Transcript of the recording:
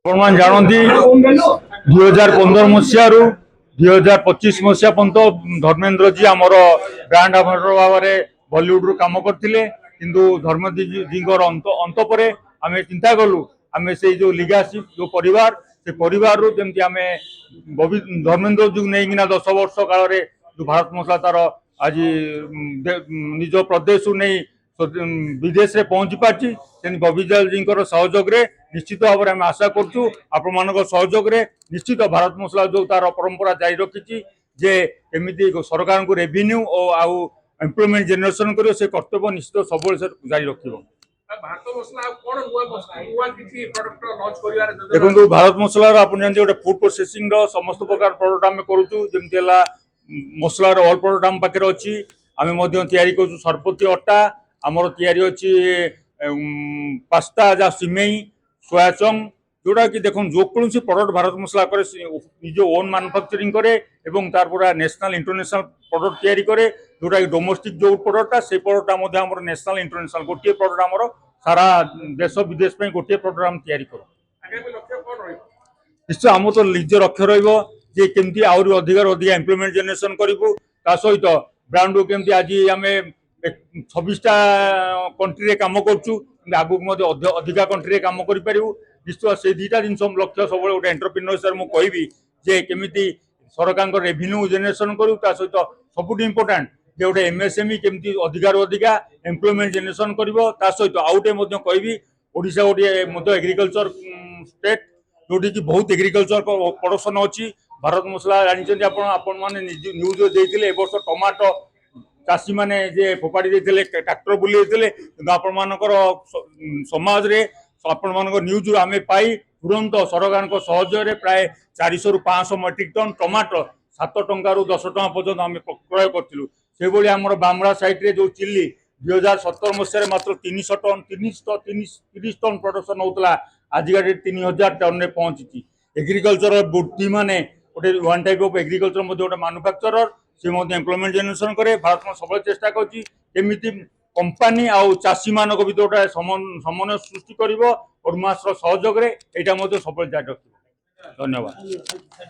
ଆପଣ ଜାଣନ୍ତି 2015 ମସିହାରୁ 2025 ମସିହା ପର୍ଯ୍ୟନ୍ତ ଧର୍ମେନ୍ଦ୍ର ଜୀ ଆମର ବ୍ରାଣ୍ଡ ଆମ୍ବାସଡର ଭାବରେ ବଲିଉଡରୁ କାମ କରିଥିଲେ। କିନ୍ତୁ ଧର୍ମେନ୍ଦ୍ର ଜୀଙ୍କର ଅନ୍ତ ପରେ ଆମେ ଚିନ୍ତା କଲୁ ଆମେ ସେଇ ଯୋଉ ଲିଗାସି ଯୋଉ ପରିବାର ସେ ପରିବାରରୁ ଯେମିତି ଆମେ ଧର୍ମେନ୍ଦ୍ର ଜୀ ନେଇକିନା 10 ବର୍ଷ କାଳରେ ଯୋଉ ଭାରତ ମସଲା ତାର ଆଜି ନିଜ ପ୍ରଦେଶରୁ ନେଇ विदेश पहुंची पार्टी बबीलाल जी सहयोग निश्चित भाव में आशा करूँ आपण सहयोग निश्चित भारत मसला जो तार परंपरा जारी रखी जे एमती सरकार को रेवेन्यू और आउ एम्प्लॉयमेंट जनरेशन कर से कर्तव्य निश्चित सब जारी रख देखो भारत मसलार आप गोटे फूड प्रोसेसिंग समस्त प्रकार प्रोडक्ट आम करूँ मसलार ऑल प्रोडक्ट आम पाखे अच्छी आम कर सरपति अटा आमर तैयारी पास्ता जहाँ सिमेई सोया चंग जोटा कि देखो जो कौन प्रोडक्ट भारत मसला करे निज ओन मैन्युफैक्चरिंग करे एवं तार पूरा नेशनल इंटरनेशनल प्रोडक्ट तैयारी करे जोटा कि डोमेस्टिक जो प्रोडक्टा से प्रोडक्टा नेशनल इंटरनेशनल गोटे प्रोडक्ट आमर सारा देश विदेश में गोटे प्रोडक्ट आम तैयारी करूँ निश्चय आम तो निज लक्ष्य रही आहरी अधिक एम्प्लॉयमेंट जनरेशन करूँ ता सहित ब्रांड को केमती आज आम 26टा कंट्री कम करूँ आगू अधिका कंट्री कम कर निश्चय से दुटा जिन लक्ष्य सब गोटे एंटरप्रेन्योरशिप मुझे कहबी जे केमी सरकार रेवेन्यू जनरेशन करूँ ता सहित सबुठ इम्पोर्टाट जे गोटे एमएसएमई केमी अधिका एम्प्लॉयमेंट जनरेशन कर सहित आउटे कहबी ओडिशा गोटे एग्रीकल्चर स्टेट जोटी की बहुत एग्रीकल्चर प्रोडक्शन अच्छी भारत मसला जानते आपण न्यूज देते वर्ष टमाटो चाषी मैंने जे फोपाड़ी ट्राक्टर बुले आपण समाज रे आपण न्यूज आम पाई तुरंत सरकार सहयोग प्राय 400 ରୁ 500 मेट्रिक टन टमाटो 7 टंका रू 10 टंका पर्यंत आम क्रय करूँ से भाई आम बामड़ा साइड रे जो चिल्ली 2017 मसीह मात्र 300 टन 30 टन प्रोडक्शन होता आजिका डेट 3000 टन में पहुंची एग्रीकल्चर बुद्धि माने गोटे वन टाइप ऑफ एग्रीकल्चर गोटे मैन्युफैक्चरर से एम्प्लॉयमेंट जनरेशन करे भारत में सब चेष्टा करमी कंपानी आउ चाषी मान भर गोटे समन्वय सृष्टि कर सहयोग सब जारी रख धन्यवाद।